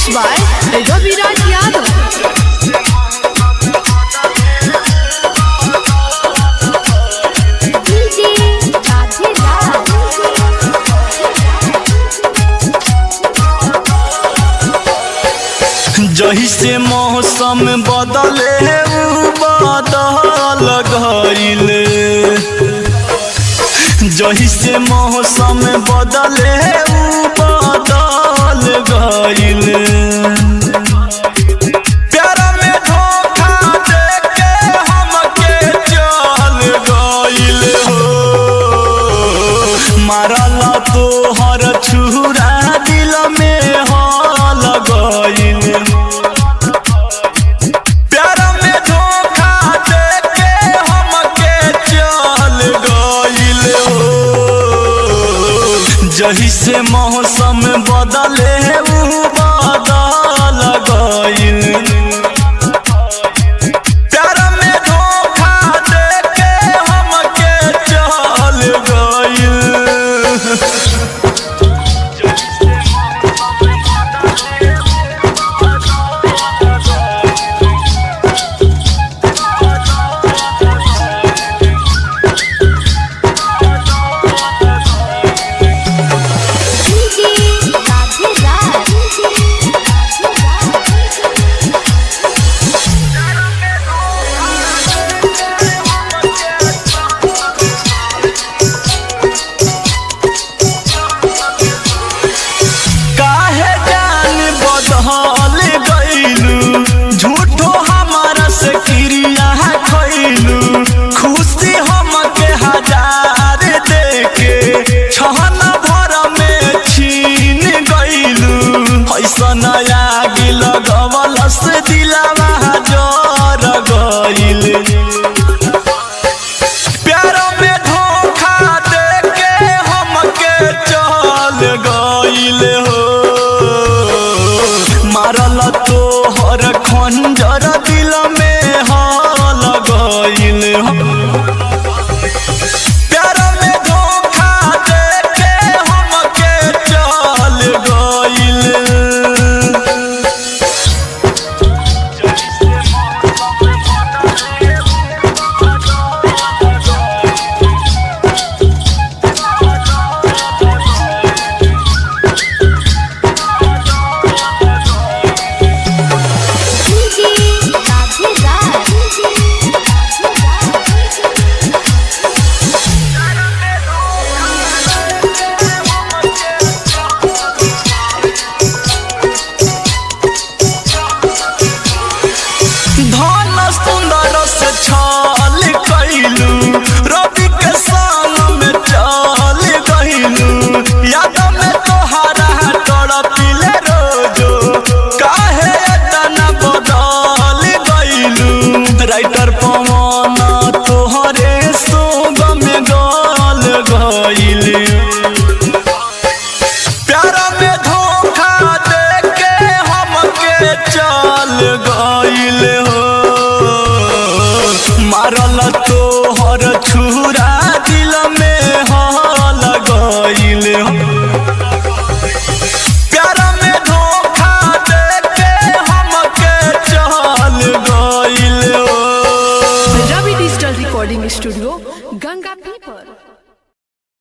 Mixed by Raviraj Yadav. जही से मौसम बदले बदल गइले, जही से मौसम बदले बदल गइले। प्यार में धोखा देके हमके चल गइले हो, मारल तोहर छुरा दिल में हल गइले। जही से मौसम बदले बदल गइल, प्यार में धोखा देके हमके चल गइल। झूठो हमारा से क्रिया खइलू, खुशी हमके हजार देके छहन भर में छीन गइलू। ऐसा आग लगवल से दिला